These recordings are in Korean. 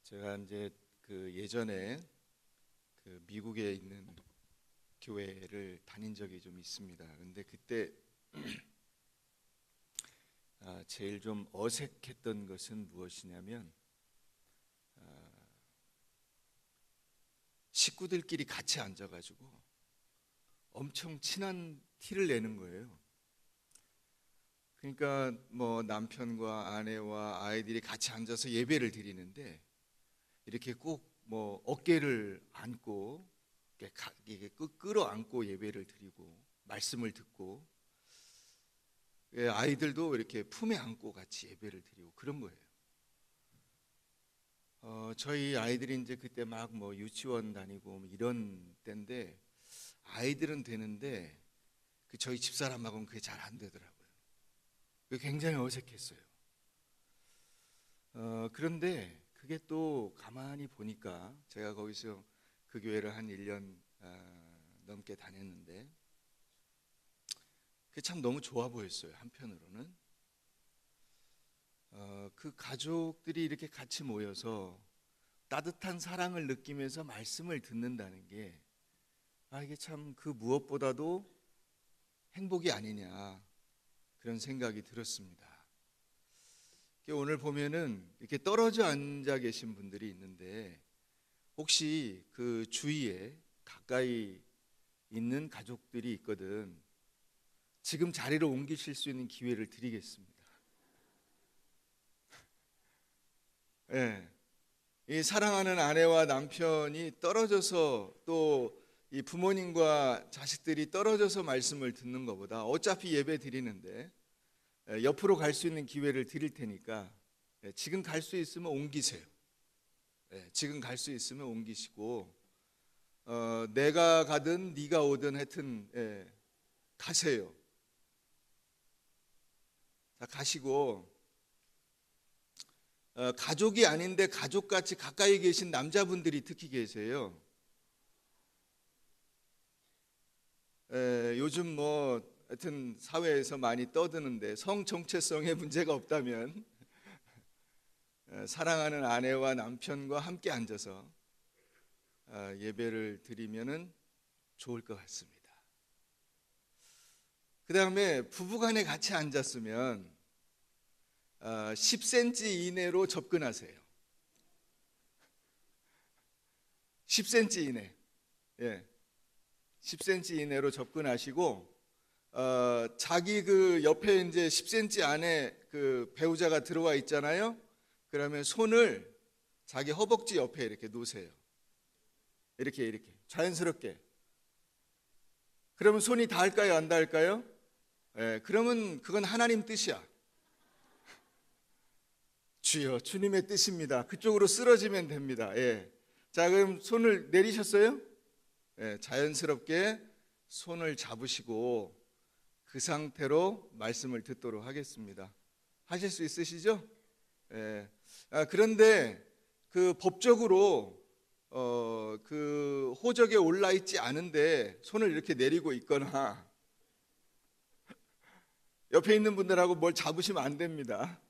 제가 이제 그 예전에 그 미국에 있는 교회를 다닌 적이 좀 있습니다. 근데 그때 제일 좀 어색했던 것은 무엇이냐면 식구들끼리 같이 앉아가지고 엄청 친한 티를 내는 거예요. 그러니까 뭐 남편과 아내와 아이들이 같이 앉아서 예배를 드리는데 이렇게 꼭 뭐 어깨를 안고 이게 끌어안고 예배를 드리고 말씀을 듣고 아이들도 이렇게 품에 안고 같이 예배를 드리고 그런 거예요. 저희 아이들이 이제 그때 막 뭐 유치원 다니고 뭐 이런 때인데 아이들은 되는데 그 저희 집사람하고는 그게 잘 안 되더라고요. 그게 굉장히 어색했어요. 그런데 그게 또 가만히 보니까 제가 거기서 그 교회를 한 1년 넘게 다녔는데 그게 참 너무 좋아 보였어요. 한편으로는 그 가족들이 이렇게 같이 모여서 따뜻한 사랑을 느끼면서 말씀을 듣는다는 게 이게 참 그 무엇보다도 행복이 아니냐 그런 생각이 들었습니다. 오늘 보면은 이렇게 떨어져 앉아 계신 분들이 있는데 혹시 그 주위에 가까이 있는 가족들이 있거든 지금 자리를 옮기실 수 있는 기회를 드리겠습니다. 예. 이 사랑하는 아내와 남편이 떨어져서 또 이 부모님과 자식들이 떨어져서 말씀을 듣는 것보다 어차피 예배 드리는데 옆으로 갈 수 있는 기회를 드릴 테니까 지금 갈 수 있으면 옮기세요. 지금 갈 수 있으면 옮기시고 내가 가든 네가 오든 하여튼 가세요. 자, 가시고 가족이 아닌데 가족같이 가까이 계신 남자분들이 특히 계세요. 요즘 뭐 하여튼 사회에서 많이 떠드는데 성 정체성에 문제가 없다면 사랑하는 아내와 남편과 함께 앉아서 예배를 드리면은 좋을 것 같습니다. 그 다음에 부부간에 같이 앉았으면 10cm 이내로 접근하세요. 10cm 이내. 예. 10cm 이내로 접근하시고 자기 그 옆에 이제 10cm 안에 그 배우자가 들어와 있잖아요. 그러면 손을 자기 허벅지 옆에 이렇게 놓으세요. 이렇게 자연스럽게. 그러면 손이 닿을까요? 안 닿을까요? 그러면 그건 하나님 뜻이야. 주여, 주님의 뜻입니다. 그쪽으로 쓰러지면 됩니다. 자, 그럼 손을 내리셨어요? 자연스럽게 손을 잡으시고 그 상태로 말씀을 듣도록 하겠습니다. 하실 수 있으시죠? 그런데 그 법적으로 그 호적에 올라 있지 않은데 손을 이렇게 내리고 있거나 옆에 있는 분들하고 뭘 잡으시면 안 됩니다.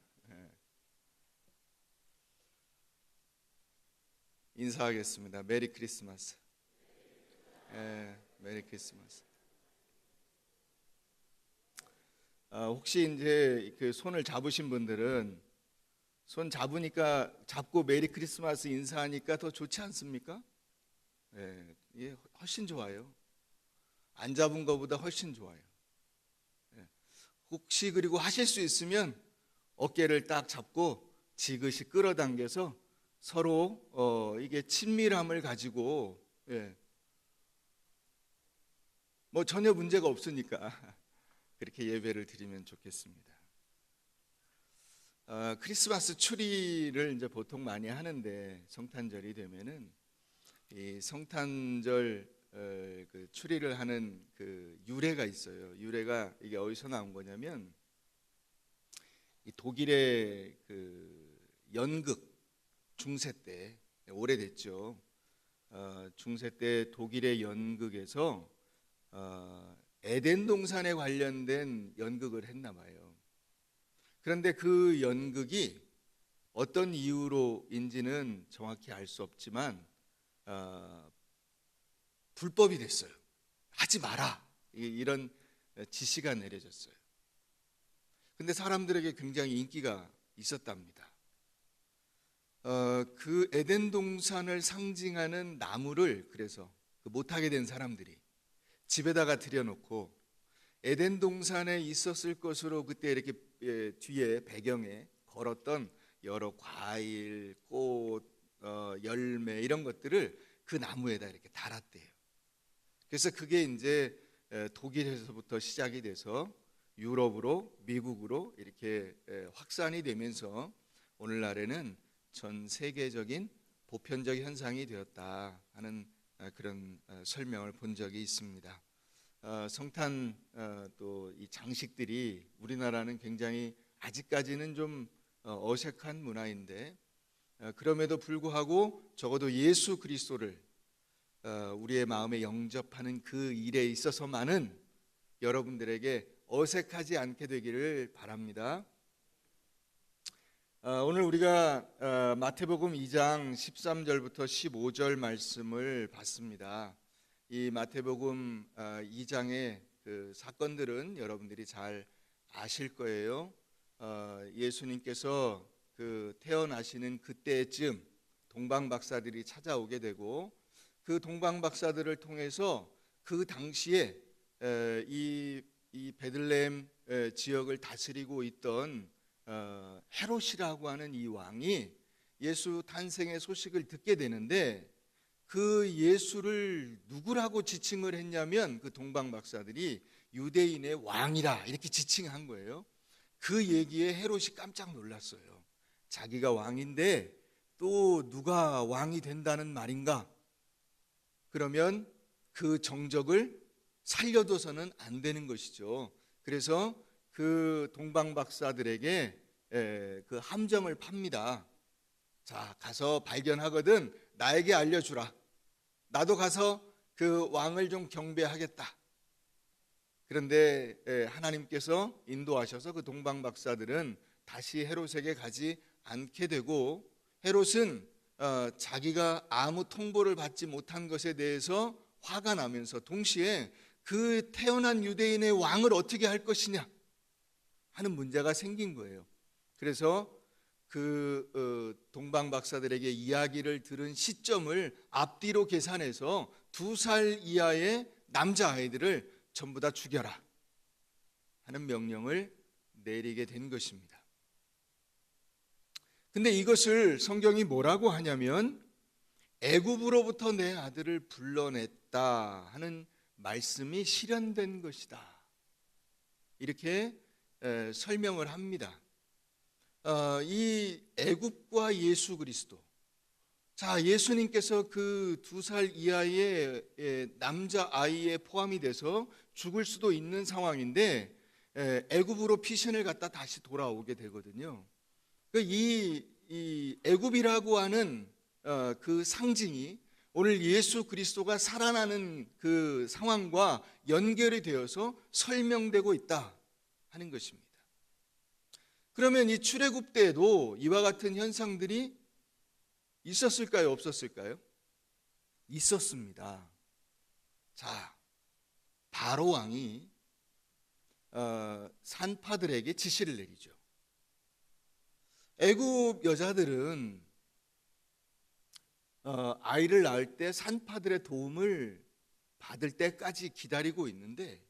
인사하겠습니다. 메리 크리스마스. 메리 크리스마스. 혹시 이제 그 손을 잡으신 분들은 손 잡으니까 잡고 메리 크리스마스 인사하니까 더 좋지 않습니까? 이게 훨씬 좋아요. 안 잡은 것보다 훨씬 좋아요. 혹시 그리고 하실 수 있으면 어깨를 딱 잡고 지그시 끌어당겨서 서로 이게 친밀함을 가지고 뭐 전혀 문제가 없으니까 그렇게 예배를 드리면 좋겠습니다. 크리스마스 추리를 이제 보통 많이 하는데 성탄절이 되면은 이 성탄절 그 추리를 하는 그 유래가 있어요. 유래가 이게 어디서 나온 거냐면 이 독일의 그 연극 중세 때 오래됐죠. 중세 때 독일의 연극에서 에덴 동산에 관련된 연극을 했나 봐요. 그런데 그 연극이 어떤 이유로인지는 정확히 알 수 없지만 불법이 됐어요. 하지 마라, 이런 지시가 내려졌어요. 근데 사람들에게 굉장히 인기가 있었답니다. 그 에덴 동산을 상징하는 나무를 그래서 못하게 된 사람들이 집에다가 들여놓고 에덴 동산에 있었을 것으로 그때 이렇게 뒤에 배경에 걸었던 여러 과일, 꽃, 열매 이런 것들을 그 나무에다 이렇게 달았대요. 그래서 그게 이제 독일에서부터 시작이 돼서 유럽으로, 미국으로 이렇게 확산이 되면서 오늘날에는 전 세계적인 보편적 현상이 되었다 하는 그런 설명을 본 적이 있습니다. 성탄 또 이 장식들이 우리나라는 굉장히 아직까지는 좀 어색한 문화인데 그럼에도 불구하고 적어도 예수 그리스도를 우리의 마음에 영접하는 그 일에 있어서만은 여러분들에게 어색하지 않게 되기를 바랍니다. 오늘 우리가 마태복음 2장 13절부터 15절 말씀을 봤습니다. 이 마태복음 2장의 그 사건들은 여러분들이 잘 아실 거예요. 예수님께서 그 태어나시는 그때쯤 동방박사들이 찾아오게 되고 그 동방박사들을 통해서 그 당시에 이 베들레헴 지역을 다스리고 있던 헤롯이라고 하는 이 왕이 예수 탄생의 소식을 듣게 되는데 그 예수를 누구라고 지칭을 했냐면 그 동방박사들이 유대인의 왕이라 이렇게 지칭한 거예요. 그 얘기에 헤롯이 깜짝 놀랐어요. 자기가 왕인데 또 누가 왕이 된다는 말인가? 그러면 그 정적을 살려둬서는 안 되는 것이죠. 그래서 그 동방박사들에게 그 함정을 팝니다. 자, 가서 발견하거든 나에게 알려주라. 나도 가서 그 왕을 좀 경배하겠다. 그런데 하나님께서 인도하셔서 그 동방박사들은 다시 헤롯에게 가지 않게 되고 헤롯은 자기가 아무 통보를 받지 못한 것에 대해서 화가 나면서 동시에 그 태어난 유대인의 왕을 어떻게 할 것이냐 하는 문제가 생긴 거예요. 그래서 그 동방박사들에게 이야기를 들은 시점을 앞뒤로 계산해서 2살 이하의 남자아이들을 전부 다 죽여라 하는 명령을 내리게 된 것입니다. 근데 이것을 성경이 뭐라고 하냐면 애굽으로부터 내 아들을 불러냈다 하는 말씀이 실현된 것이다. 이렇게 설명을 합니다. 이 애굽과 예수 그리스도. 자, 예수님께서 그 2살 이하의 남자 아이에 포함이 돼서 죽을 수도 있는 상황인데 애굽으로 피신을 갔다 다시 돌아오게 되거든요. 이 애굽이라고 하는 그 상징이 오늘 예수 그리스도가 살아나는 그 상황과 연결이 되어서 설명되고 있다 하는 것입니다. 그러면 이 출애굽 때에도 이와 같은 현상들이 있었을까요? 없었을까요? 있었습니다. 자, 바로 왕이 산파들에게 지시를 내리죠. 애굽 여자들은 아이를 낳을 때 산파들의 도움을 받을 때까지 기다리고 있는데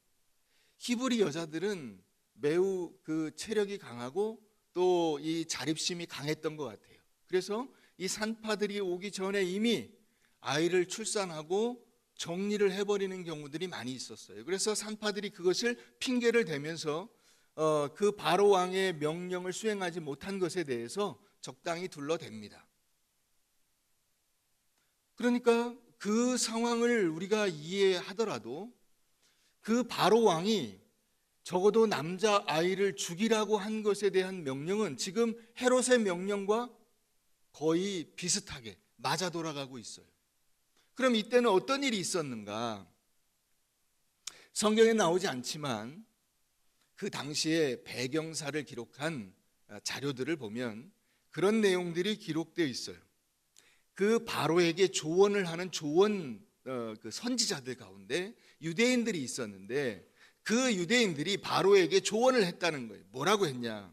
히브리 여자들은 매우 그 체력이 강하고 또 이 자립심이 강했던 것 같아요. 그래서 이 산파들이 오기 전에 이미 아이를 출산하고 정리를 해버리는 경우들이 많이 있었어요. 그래서 산파들이 그것을 핑계를 대면서 그 바로 왕의 명령을 수행하지 못한 것에 대해서 적당히 둘러댑니다. 그러니까 그 상황을 우리가 이해하더라도 그 바로 왕이 적어도 남자 아이를 죽이라고 한 것에 대한 명령은 지금 헤롯의 명령과 거의 비슷하게 맞아 돌아가고 있어요. 그럼 이때는 어떤 일이 있었는가? 성경에 나오지 않지만 그 당시에 배경사를 기록한 자료들을 보면 그런 내용들이 기록되어 있어요. 그 바로에게 조언을 하는 그 선지자들 가운데 유대인들이 있었는데 그 유대인들이 바로에게 조언을 했다는 거예요. 뭐라고 했냐?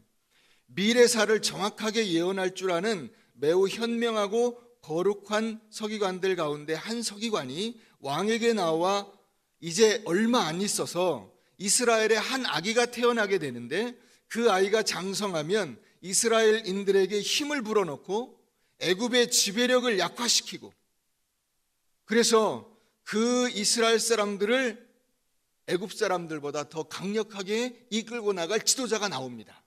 미래사를 정확하게 예언할 줄 아는 매우 현명하고 거룩한 서기관들 가운데 한 서기관이 왕에게 나와 이제 얼마 안 있어서 이스라엘에 한 아기가 태어나게 되는데 그 아이가 장성하면 이스라엘인들에게 힘을 불어넣고 애굽의 지배력을 약화시키고 그래서 그 이스라엘 사람들을 애굽 사람들보다 더 강력하게 이끌고 나갈 지도자가 나옵니다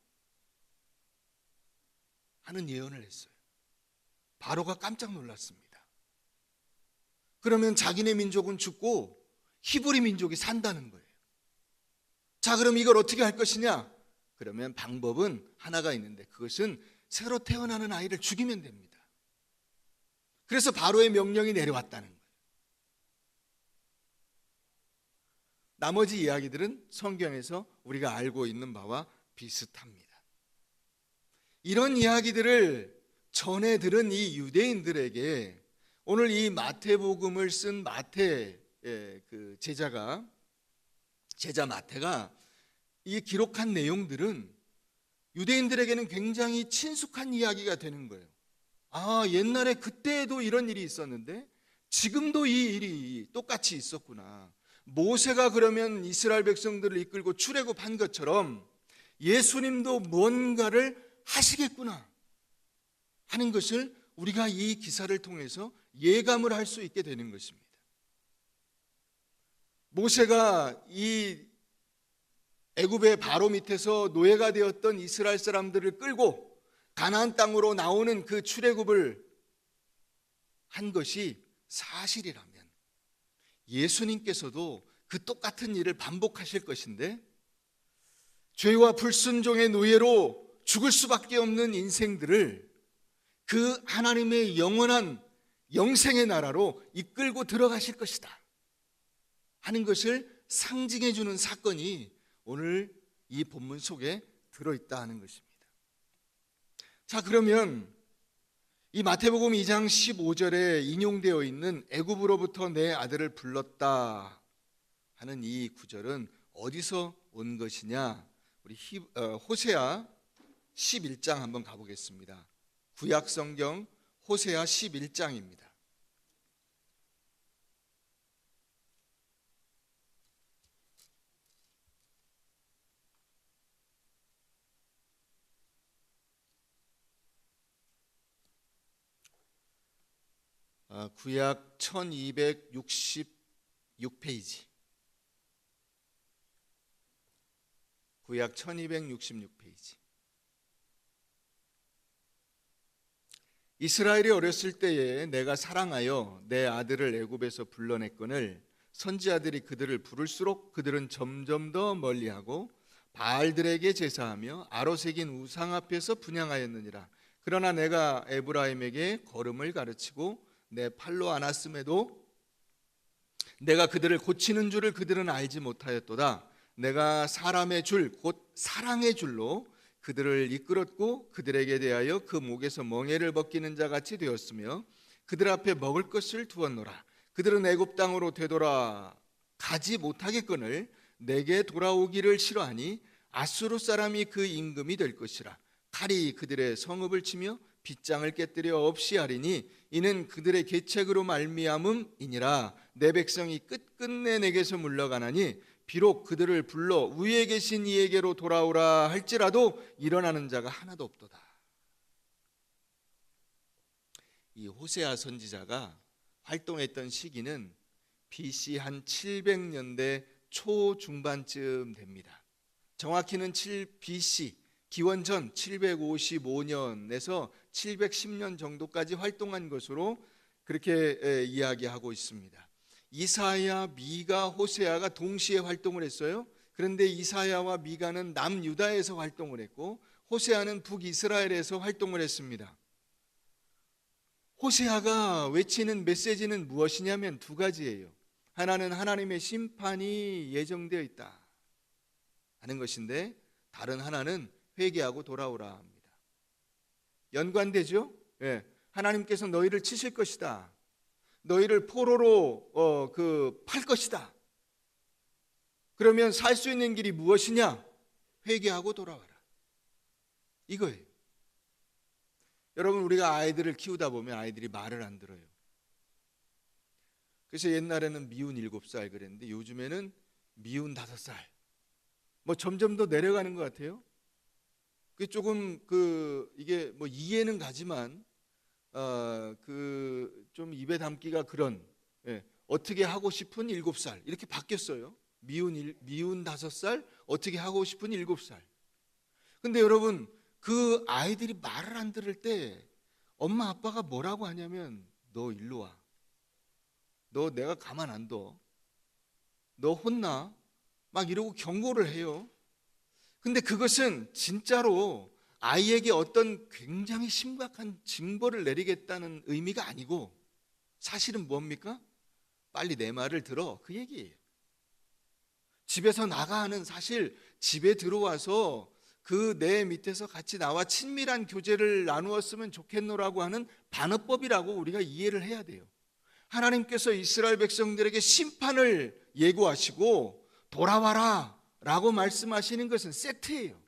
하는 예언을 했어요. 바로가 깜짝 놀랐습니다. 그러면 자기네 민족은 죽고 히브리 민족이 산다는 거예요. 자, 그럼 이걸 어떻게 할 것이냐? 그러면 방법은 하나가 있는데 그것은 새로 태어나는 아이를 죽이면 됩니다. 그래서 바로의 명령이 내려왔다는 거예요. 나머지 이야기들은 성경에서 우리가 알고 있는 바와 비슷합니다. 이런 이야기들을 전해 들은 이 유대인들에게 오늘 이 마태복음을 쓴 마태 그 제자 마태가 이 기록한 내용들은 유대인들에게는 굉장히 친숙한 이야기가 되는 거예요. 아, 옛날에 그때에도 이런 일이 있었는데 지금도 이 일이 똑같이 있었구나. 모세가 그러면 이스라엘 백성들을 이끌고 출애굽한 것처럼 예수님도 뭔가를 하시겠구나 하는 것을 우리가 이 기사를 통해서 예감을 할 수 있게 되는 것입니다. 모세가 이 애굽의 바로 밑에서 노예가 되었던 이스라엘 사람들을 끌고 가나안 땅으로 나오는 그 출애굽을 한 것이 사실이라면 예수님께서도 그 똑같은 일을 반복하실 것인데 죄와 불순종의 노예로 죽을 수밖에 없는 인생들을 그 하나님의 영원한 영생의 나라로 이끌고 들어가실 것이다 하는 것을 상징해 주는 사건이 오늘 이 본문 속에 들어있다 하는 것입니다. 자, 그러면 이 마태복음 2장 15절에 인용되어 있는 애굽으로부터 내 아들을 불렀다 하는 이 구절은 어디서 온 것이냐? 우리 호세아 11장 한번 가보겠습니다. 구약 성경 호세아 11장입니다. 구약 1266페이지. 구약 1266페이지. 이스라엘이 어렸을 때에 내가 사랑하여 내 아들을 애굽에서 불러냈거늘 선지자들이 그들을 부를수록 그들은 점점 더 멀리하고 바알들에게 제사하며 아로새긴 우상 앞에서 분향하였느니라. 그러나 내가 에브라임에게 걸음을 가르치고 내 팔로 안았음에도 내가 그들을 고치는 줄을 그들은 알지 못하였도다. 내가 사람의 줄 곧 사랑의 줄로 그들을 이끌었고 그들에게 대하여 그 목에서 멍에를 벗기는 자 같이 되었으며 그들 앞에 먹을 것을 두었노라. 그들은 애굽 땅으로 되돌아 가지 못하겠거늘 내게 돌아오기를 싫어하니 아수르 사람이 그 임금이 될 것이라. 칼이 그들의 성읍을 치며 빗장을 깨뜨려 없이 하리니 이는 그들의 계책으로 말미암음이니라. 내 백성이 끝끝내 내게서 물러가나니 비록 그들을 불러 위에 계신 이에게로 돌아오라 할지라도 일어나는 자가 하나도 없도다. 이 호세아 선지자가 활동했던 시기는 BC 한 700년대 초중반쯤 됩니다. 정확히는 BC 기원전 755년에서 710년 정도까지 활동한 것으로 그렇게 이야기하고 있습니다. 이사야, 미가, 호세아가 동시에 활동을 했어요. 그런데 이사야와 미가는 남유다에서 활동을 했고 호세아는 북이스라엘에서 활동을 했습니다. 호세아가 외치는 메시지는 무엇이냐면 두 가지예요. 하나는 하나님의 심판이 예정되어 있다 하는 것인데 다른 하나는 회개하고 돌아오라 합니다. 연관되죠? 예. 하나님께서 너희를 치실 것이다. 너희를 포로로 팔 것이다. 그러면 살 수 있는 길이 무엇이냐? 회개하고 돌아와라. 이거예요. 여러분, 우리가 아이들을 키우다 보면 아이들이 말을 안 들어요. 그래서 옛날에는 미운 7살 그랬는데 요즘에는 미운 5살. 뭐 점점 더 내려가는 것 같아요. 그 조금 이게 뭐 이해는 가지만 좀 입에 담기가 그런, 어떻게 하고 싶은 7살 이렇게 바뀌었어요. 미운 5살, 어떻게 하고 싶은 7살. 근데 여러분, 그 아이들이 말을 안 들을 때 엄마 아빠가 뭐라고 하냐면, 너 일로 와. 너 내가 가만 안 둬. 너 혼나. 막 이러고 경고를 해요. 근데 그것은 진짜로 아이에게 어떤 굉장히 심각한 징벌을 내리겠다는 의미가 아니고, 사실은 뭡니까? 빨리 내 말을 들어, 그 얘기예요. 집에서 나가 하는, 사실 집에 들어와서 그 내 밑에서 같이 나와 친밀한 교제를 나누었으면 좋겠노라고 하는 반어법이라고 우리가 이해를 해야 돼요. 하나님께서 이스라엘 백성들에게 심판을 예고하시고 돌아와라 라고 말씀하시는 것은 세트예요.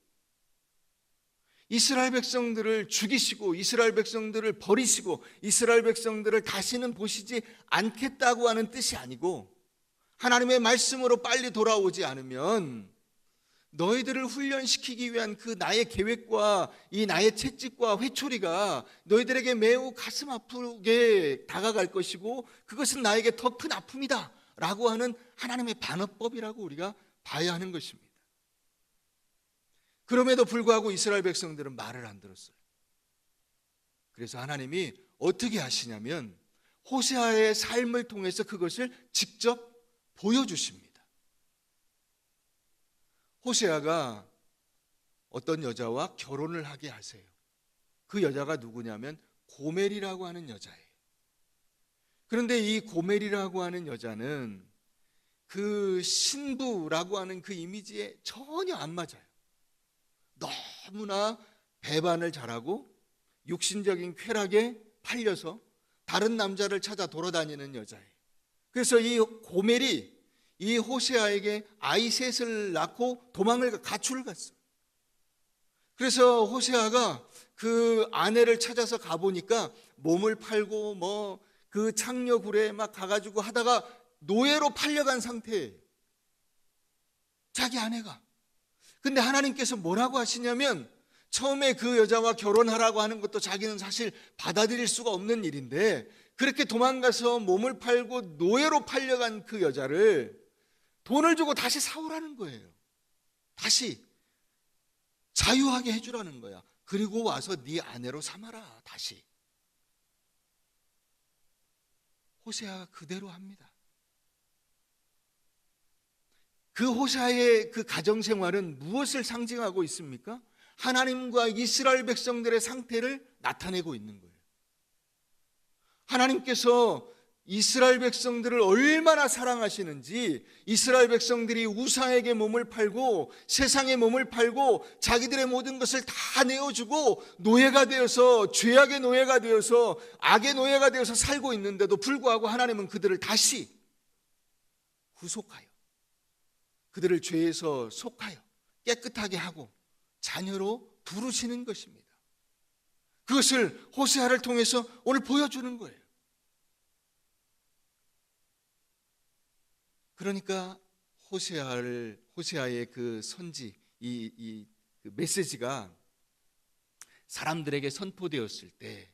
이스라엘 백성들을 죽이시고 이스라엘 백성들을 버리시고 이스라엘 백성들을 다시는 보시지 않겠다고 하는 뜻이 아니고, 하나님의 말씀으로 빨리 돌아오지 않으면 너희들을 훈련시키기 위한 그 나의 계획과 이 나의 채찍과 회초리가 너희들에게 매우 가슴 아프게 다가갈 것이고, 그것은 나에게 더 큰 아픔이다 라고 하는 하나님의 반어법이라고 우리가 봐야 하는 것입니다. 그럼에도 불구하고 이스라엘 백성들은 말을 안 들었어요. 그래서 하나님이 어떻게 하시냐면 호세아의 삶을 통해서 그것을 직접 보여주십니다. 호세아가 어떤 여자와 결혼을 하게 하세요. 그 여자가 누구냐면 고멜이라고 하는 여자예요. 그런데 이 고멜이라고 하는 여자는 그 신부라고 하는 그 이미지에 전혀 안 맞아요. 너무나 배반을 잘하고 육신적인 쾌락에 팔려서 다른 남자를 찾아 돌아다니는 여자예요. 그래서 이 고멜이 이 호세아에게 아이 셋을 낳고 가출을 갔어요. 그래서 호세아가 그 아내를 찾아서 가보니까 몸을 팔고 뭐 그 창녀굴에 막 가가지고 하다가 노예로 팔려간 상태예요. 자기 아내가. 근데 하나님께서 뭐라고 하시냐면, 처음에 그 여자와 결혼하라고 하는 것도 자기는 사실 받아들일 수가 없는 일인데, 그렇게 도망가서 몸을 팔고 노예로 팔려간 그 여자를 돈을 주고 다시 사오라는 거예요. 다시 자유하게 해주라는 거야. 그리고 와서 네 아내로 삼아라. 다시. 호세아가 그대로 합니다. 그 호세아의 그 가정생활은 무엇을 상징하고 있습니까? 하나님과 이스라엘 백성들의 상태를 나타내고 있는 거예요. 하나님께서 이스라엘 백성들을 얼마나 사랑하시는지, 이스라엘 백성들이 우상에게 몸을 팔고 세상에 몸을 팔고 자기들의 모든 것을 다 내어주고 노예가 되어서, 죄악의 노예가 되어서, 악의 노예가 되어서 살고 있는데도 불구하고 하나님은 그들을 다시 구속하여 그들을 죄에서 속하여 깨끗하게 하고 자녀로 부르시는 것입니다. 그것을 호세아를 통해서 오늘 보여주는 거예요. 그러니까 호세아의 그 선지, 그 메시지가 사람들에게 선포되었을 때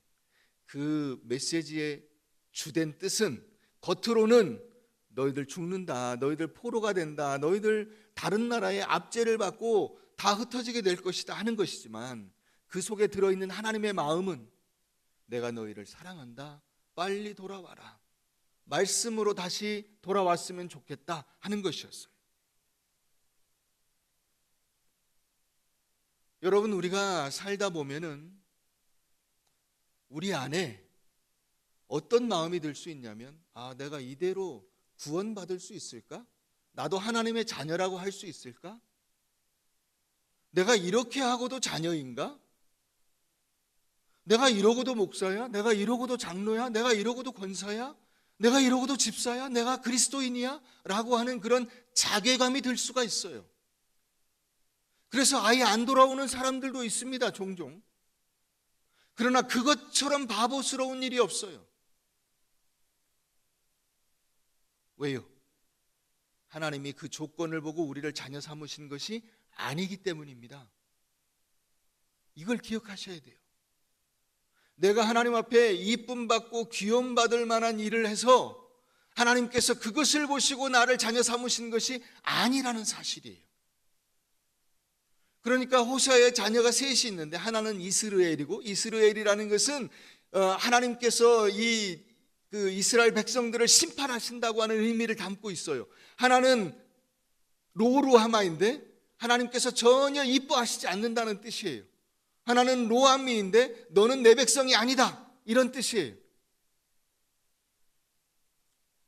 그 메시지의 주된 뜻은, 겉으로는 너희들 죽는다, 너희들 포로가 된다, 너희들 다른 나라의 압제를 받고 다 흩어지게 될 것이다 하는 것이지만, 그 속에 들어있는 하나님의 마음은 내가 너희를 사랑한다, 빨리 돌아와라, 말씀으로 다시 돌아왔으면 좋겠다 하는 것이었어요. 여러분, 우리가 살다 보면은 우리 안에 어떤 마음이 들 수 있냐면, 내가 이대로 구원받을 수 있을까? 나도 하나님의 자녀라고 할 수 있을까? 내가 이렇게 하고도 자녀인가? 내가 이러고도 목사야? 내가 이러고도 장로야? 내가 이러고도 권사야? 내가 이러고도 집사야? 내가 그리스도인이야? 라고 하는 그런 자괴감이 들 수가 있어요. 그래서 아예 안 돌아오는 사람들도 있습니다, 종종. 그러나 그것처럼 바보스러운 일이 없어요. 왜요? 하나님이 그 조건을 보고 우리를 자녀 삼으신 것이 아니기 때문입니다. 이걸 기억하셔야 돼요. 내가 하나님 앞에 이쁨 받고 귀여움 받을 만한 일을 해서 하나님께서 그것을 보시고 나를 자녀 삼으신 것이 아니라는 사실이에요. 그러니까 호세아의 자녀가 셋이 있는데 하나는 이스라엘이고, 이스라엘이라는 것은 하나님께서 그 이스라엘 백성들을 심판하신다고 하는 의미를 담고 있어요. 하나는 로루하마인데 하나님께서 전혀 이뻐하시지 않는다는 뜻이에요. 하나는 로암미인데 너는 내 백성이 아니다, 이런 뜻이에요.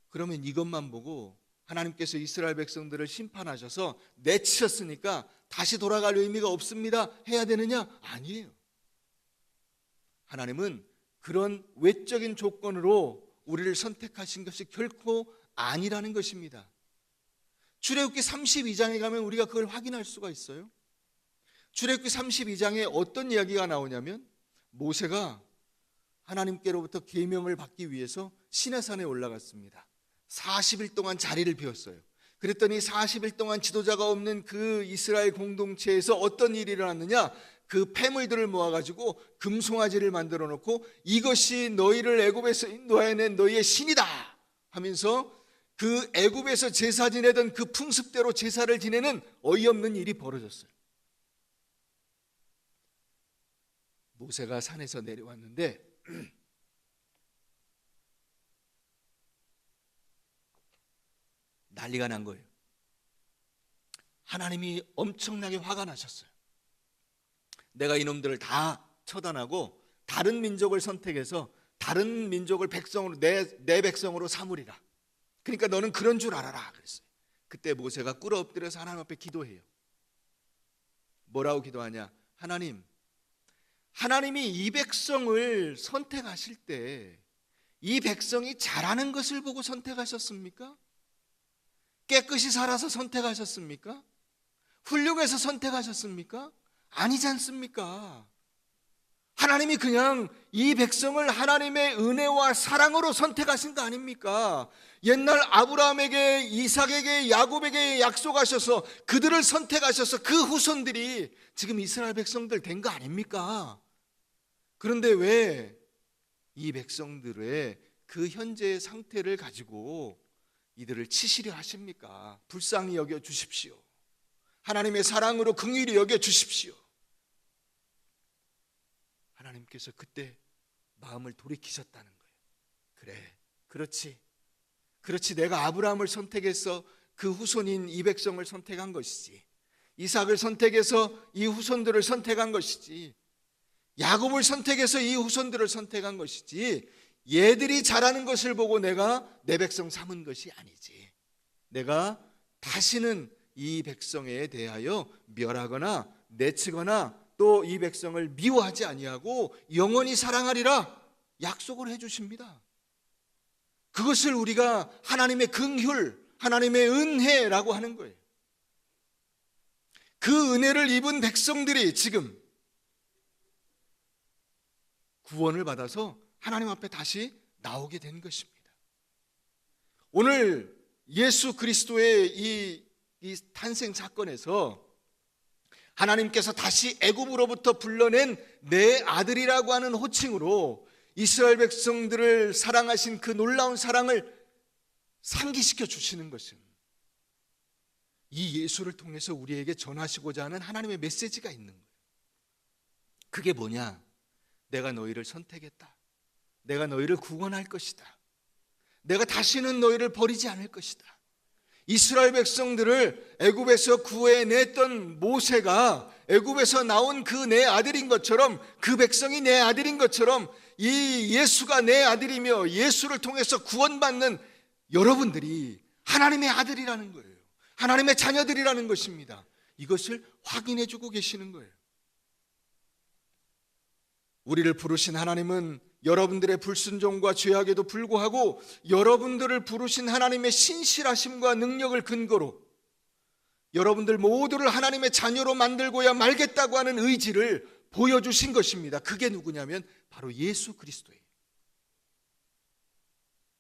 그러면 이것만 보고 하나님께서 이스라엘 백성들을 심판하셔서 내치셨으니까 다시 돌아갈 의미가 없습니다 해야 되느냐? 아니에요. 하나님은 그런 외적인 조건으로 우리를 선택하신 것이 결코 아니라는 것입니다. 출애굽기 32장에 가면 우리가 그걸 확인할 수가 있어요. 출애굽기 32장에 어떤 이야기가 나오냐면, 모세가 하나님께로부터 계명을 받기 위해서 시내산에 올라갔습니다. 40일 동안 자리를 비웠어요. 그랬더니 40일 동안 지도자가 없는 그 이스라엘 공동체에서 어떤 일이 일어났느냐? 그 폐물들을 모아가지고 금송아지를 만들어 놓고 이것이 너희를 애굽에서 인도해낸 너희의 신이다 하면서 그 애굽에서 제사 지내던 그 풍습대로 제사를 지내는 어이없는 일이 벌어졌어요. 모세가 산에서 내려왔는데 난리가 난 거예요. 하나님이 엄청나게 화가 나셨어요. 내가 이놈들을 다 처단하고 다른 민족을 선택해서 다른 민족을 백성으로 내 백성으로 삼으리라. 그러니까 너는 그런 줄 알아라 그랬어요. 그때 모세가 꿇어 엎드려서 하나님 앞에 기도해요. 뭐라고 기도하냐? 하나님이 이 백성을 선택하실 때 이 백성이 잘하는 것을 보고 선택하셨습니까? 깨끗이 살아서 선택하셨습니까? 훌륭해서 선택하셨습니까? 아니지 않습니까? 하나님이 그냥 이 백성을 하나님의 은혜와 사랑으로 선택하신 거 아닙니까? 옛날 아브라함에게, 이삭에게, 야곱에게 약속하셔서 그들을 선택하셔서 그 후손들이 지금 이스라엘 백성들 된 거 아닙니까? 그런데 왜 이 백성들의 그 현재의 상태를 가지고 이들을 치시려 하십니까? 불쌍히 여겨 주십시오. 하나님의 사랑으로 긍휼히 여겨 주십시오. 하나님께서 그때 마음을 돌이키셨다는 거예요. 그래, 그렇지. 내가 아브라함을 선택해서 그 후손인 이 백성을 선택한 것이지, 이삭을 선택해서 이 후손들을 선택한 것이지, 야곱을 선택해서 이 후손들을 선택한 것이지, 얘들이 잘하는 것을 보고 내가 내 백성 삼은 것이 아니지. 내가 다시는 이 백성에 대하여 멸하거나 내치거나 또 이 백성을 미워하지 아니하고 영원히 사랑하리라 약속을 해주십니다. 그것을 우리가 하나님의 긍휼, 하나님의 은혜라고 하는 거예요. 그 은혜를 입은 백성들이 지금 구원을 받아서 하나님 앞에 다시 나오게 된 것입니다. 오늘 예수 그리스도의 이 탄생 사건에서 하나님께서 다시 애굽으로부터 불러낸 내 아들이라고 하는 호칭으로 이스라엘 백성들을 사랑하신 그 놀라운 사랑을 상기시켜 주시는 것은 이 예수를 통해서 우리에게 전하시고자 하는 하나님의 메시지가 있는 거예요. 그게 뭐냐? 내가 너희를 선택했다. 내가 너희를 구원할 것이다. 내가 다시는 너희를 버리지 않을 것이다. 이스라엘 백성들을 애굽에서 구해냈던 모세가 애굽에서 나온 그 내 아들인 것처럼, 그 백성이 내 아들인 것처럼 이 예수가 내 아들이며 예수를 통해서 구원받는 여러분들이 하나님의 아들이라는 거예요. 하나님의 자녀들이라는 것입니다. 이것을 확인해 주고 계시는 거예요. 우리를 부르신 하나님은 여러분들의 불순종과 죄악에도 불구하고 여러분들을 부르신 하나님의 신실하심과 능력을 근거로 여러분들 모두를 하나님의 자녀로 만들고야 말겠다고 하는 의지를 보여주신 것입니다. 그게 누구냐면 바로 예수 그리스도예요.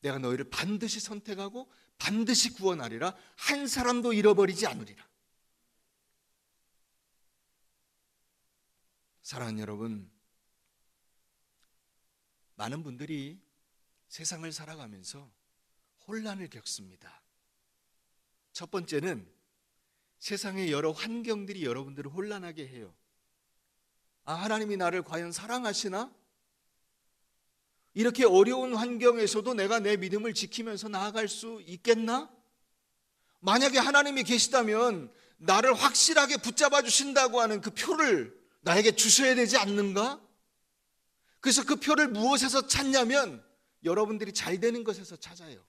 내가 너희를 반드시 선택하고 반드시 구원하리라. 한 사람도 잃어버리지 않으리라. 사랑하는 여러분, 많은 분들이 세상을 살아가면서 혼란을 겪습니다. 첫 번째는 세상의 여러 환경들이 여러분들을 혼란하게 해요. 하나님이 나를 과연 사랑하시나? 이렇게 어려운 환경에서도 내가 내 믿음을 지키면서 나아갈 수 있겠나? 만약에 하나님이 계시다면 나를 확실하게 붙잡아 주신다고 하는 그 표를 나에게 주셔야 되지 않는가? 그래서 그 표를 무엇에서 찾냐면 여러분들이 잘 되는 것에서 찾아요.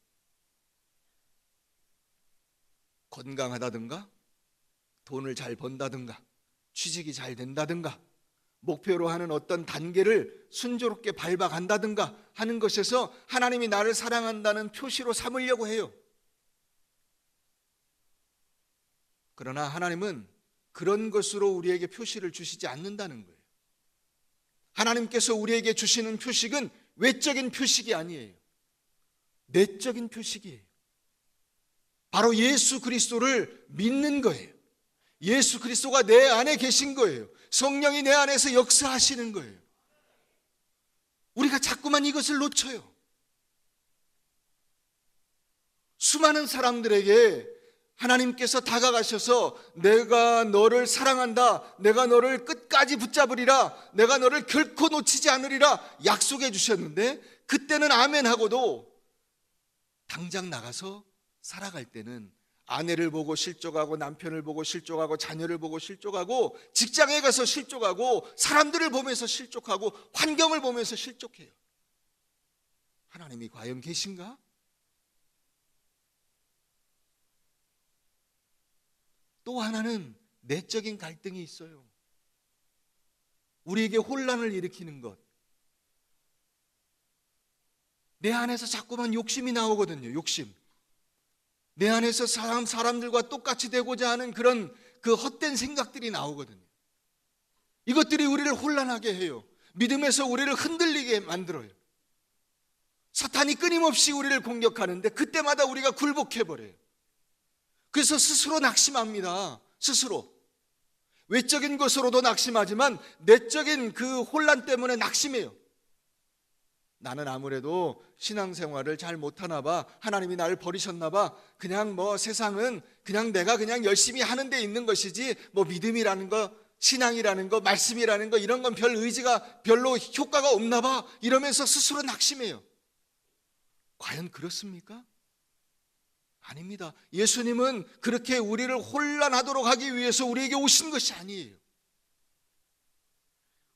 건강하다든가, 돈을 잘 번다든가, 취직이 잘 된다든가, 목표로 하는 어떤 단계를 순조롭게 밟아간다든가 하는 것에서 하나님이 나를 사랑한다는 표시로 삼으려고 해요. 그러나 하나님은 그런 것으로 우리에게 표시를 주시지 않는다는 거예요. 하나님께서 우리에게 주시는 표식은 외적인 표식이 아니에요. 내적인 표식이에요. 바로 예수 그리스도를 믿는 거예요. 예수 그리스도가 내 안에 계신 거예요. 성령이 내 안에서 역사하시는 거예요. 우리가 자꾸만 이것을 놓쳐요. 수많은 사람들에게 하나님께서 다가가셔서 내가 너를 사랑한다, 내가 너를 끝까지 붙잡으리라, 내가 너를 결코 놓치지 않으리라 약속해 주셨는데 그때는 아멘 하고도 당장 나가서 살아갈 때는 아내를 보고 실족하고 남편을 보고 실족하고 자녀를 보고 실족하고 직장에 가서 실족하고 사람들을 보면서 실족하고 환경을 보면서 실족해요. 하나님이 과연 계신가? 또 하나는 내적인 갈등이 있어요. 우리에게 혼란을 일으키는 것. 내 안에서 자꾸만 욕심이 나오거든요. 욕심. 내 안에서 사람들과 똑같이 되고자 하는 그런 그 헛된 생각들이 나오거든요. 이것들이 우리를 혼란하게 해요. 믿음에서 우리를 흔들리게 만들어요. 사탄이 끊임없이 우리를 공격하는데 그때마다 우리가 굴복해버려요. 그래서 스스로 낙심합니다. 스스로. 외적인 것으로도 낙심하지만 내적인 그 혼란 때문에 낙심해요. 나는 아무래도 신앙생활을 잘 못하나 봐. 하나님이 나를 버리셨나 봐. 그냥 세상은 그냥 내가 그냥 열심히 하는 데 있는 것이지 믿음이라는 거, 신앙이라는 거, 말씀이라는 거 이런 건 별 의지가 별로 효과가 없나 봐. 이러면서 스스로 낙심해요. 과연 그렇습니까? 아닙니다. 예수님은 그렇게 우리를 혼란하도록 하기 위해서 우리에게 오신 것이 아니에요.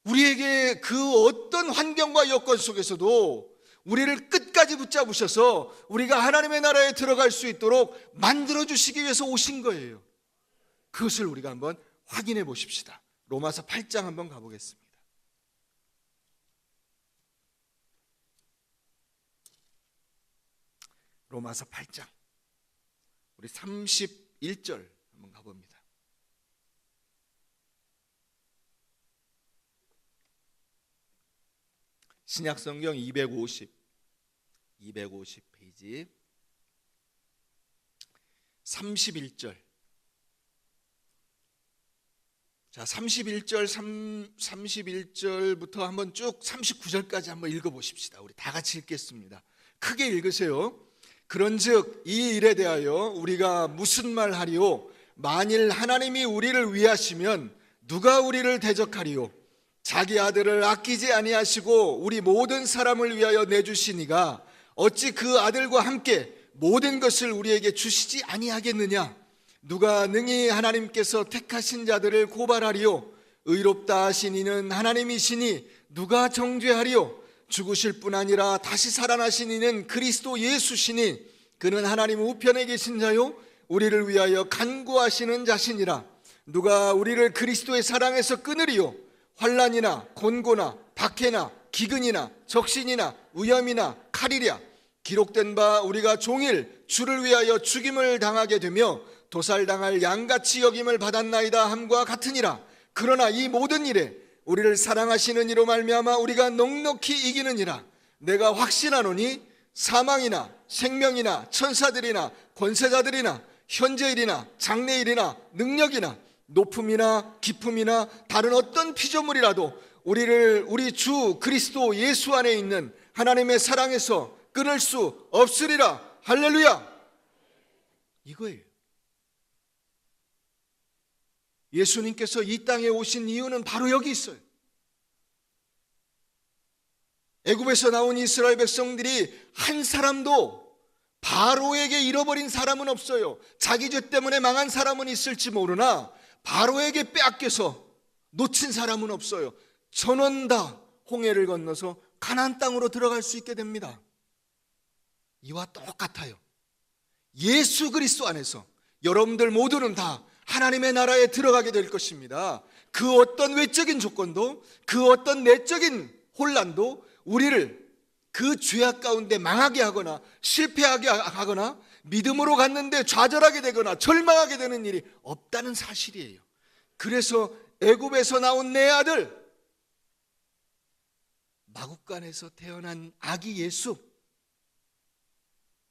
우리에게 그 어떤 환경과 여건 속에서도 우리를 끝까지 붙잡으셔서 우리가 하나님의 나라에 들어갈 수 있도록 만들어주시기 위해서 오신 거예요. 그것을 우리가 한번 확인해 보십시다. 로마서 8장 한번 가보겠습니다. 로마서 8장 우리 31절 한번 가봅니다. 신약성경 250 페이지 31절. 자, 31절부터 한번 쭉 39절까지 한번 읽어보십시다. 우리 다 같이 읽겠습니다. 크게 읽으세요. 그런즉 이 일에 대하여 우리가 무슨 말 하리요? 만일 하나님이 우리를 위하시면 누가 우리를 대적하리요? 자기 아들을 아끼지 아니하시고 우리 모든 사람을 위하여 내주시니가 어찌 그 아들과 함께 모든 것을 우리에게 주시지 아니하겠느냐? 누가 능히 하나님께서 택하신 자들을 고발하리요? 의롭다 하신 이는 하나님이시니 누가 정죄하리요? 죽으실 뿐 아니라 다시 살아나신 이는 그리스도 예수시니 그는 하나님 우편에 계신 자요 우리를 위하여 간구하시는 자시니라. 누가 우리를 그리스도의 사랑에서 끊으리요? 환난이나 곤고나 박해나 기근이나 적신이나 위험이나 칼이랴 기록된 바 우리가 종일 주를 위하여 죽임을 당하게 되며 도살당할 양같이 여김을 받았나이다 함과 같으니라. 그러나 이 모든 일에 우리를 사랑하시는 이로 말미암아 우리가 넉넉히 이기느니라. 내가 확신하노니 사망이나 생명이나 천사들이나 권세자들이나 현재일이나 장래일이나 능력이나 높음이나 깊음이나 다른 어떤 피조물이라도 우리를 우리 주 그리스도 예수 안에 있는 하나님의 사랑에서 끊을 수 없으리라. 할렐루야. 이거예요. 예수님께서 이 땅에 오신 이유는 바로 여기 있어요. 애굽에서 나온 이스라엘 백성들이 한 사람도 바로에게 잃어버린 사람은 없어요. 자기 죄 때문에 망한 사람은 있을지 모르나 바로에게 빼앗겨서 놓친 사람은 없어요. 전원 다 홍해를 건너서 가나안 땅으로 들어갈 수 있게 됩니다. 이와 똑같아요. 예수 그리스도 안에서 여러분들 모두는 다 하나님의 나라에 들어가게 될 것입니다. 그 어떤 외적인 조건도 그 어떤 내적인 혼란도 우리를 그 죄악 가운데 망하게 하거나 실패하게 하거나 믿음으로 갔는데 좌절하게 되거나 절망하게 되는 일이 없다는 사실이에요. 그래서 애굽에서 나온 내 아들, 마국간에서 태어난 아기 예수,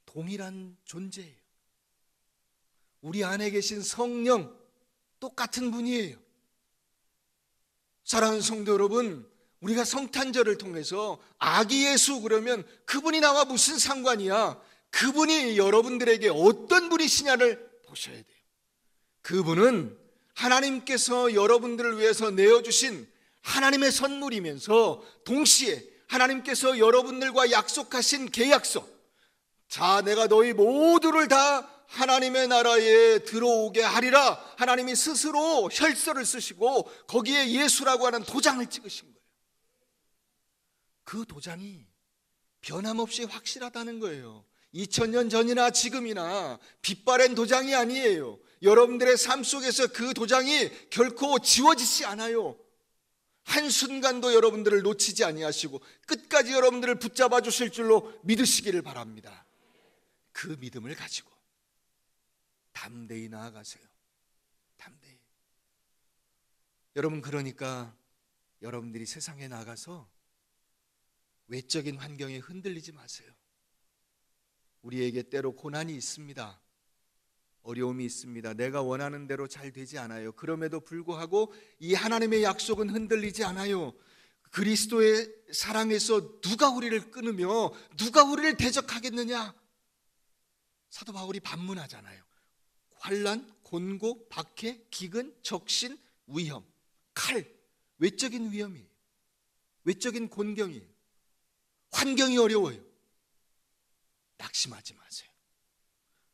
동일한 존재예요. 우리 안에 계신 성령 똑같은 분이에요. 사랑하는 성도 여러분, 우리가 성탄절을 통해서 아기 예수 그러면 그분이 나와 무슨 상관이야? 그분이 여러분들에게 어떤 분이시냐를 보셔야 돼요. 그분은 하나님께서 여러분들을 위해서 내어주신 하나님의 선물이면서 동시에 하나님께서 여러분들과 약속하신 계약서, 자, 내가 너희 모두를 다 하나님의 나라에 들어오게 하리라. 하나님이 스스로 혈서를 쓰시고 거기에 예수라고 하는 도장을 찍으신 거예요. 그 도장이 변함없이 확실하다는 거예요. 2000년 전이나 지금이나 빛바랜 도장이 아니에요. 여러분들의 삶 속에서 그 도장이 결코 지워지지 않아요. 한순간도 여러분들을 놓치지 아니하시고 끝까지 여러분들을 붙잡아 주실 줄로 믿으시기를 바랍니다. 그 믿음을 가지고 담대히 나아가세요. 담대히. 여러분, 그러니까 여러분들이 세상에 나가서 외적인 환경에 흔들리지 마세요. 우리에게 때로 고난이 있습니다. 어려움이 있습니다. 내가 원하는 대로 잘 되지 않아요. 그럼에도 불구하고 이 하나님의 약속은 흔들리지 않아요. 그리스도의 사랑에서 누가 우리를 끊으며 누가 우리를 대적하겠느냐? 사도 바울이 반문하잖아요. 환난, 곤고, 박해, 기근, 적신, 위험, 칼, 외적인 위험이에요. 외적인 곤경이에요. 환경이 어려워요. 낙심하지 마세요.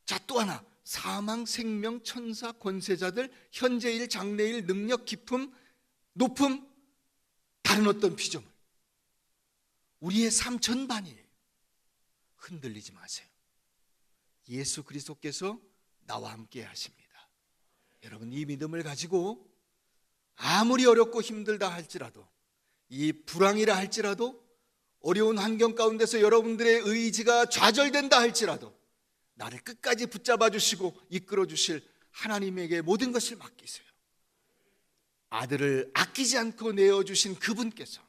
자, 또 하나, 사망, 생명, 천사, 권세자들, 현재일, 장래일, 능력, 깊음, 높음, 다른 어떤 피조물, 우리의 삶 전반이에요. 흔들리지 마세요. 예수 그리스도께서 나와 함께 하십니다. 여러분, 이 믿음을 가지고 아무리 어렵고 힘들다 할지라도, 이 불황이라 할지라도, 어려운 환경 가운데서 여러분들의 의지가 좌절된다 할지라도 나를 끝까지 붙잡아 주시고 이끌어 주실 하나님에게 모든 것을 맡기세요. 아들을 아끼지 않고 내어주신 그분께서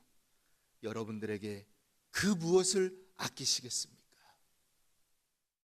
여러분들에게 그 무엇을 아끼시겠습니까?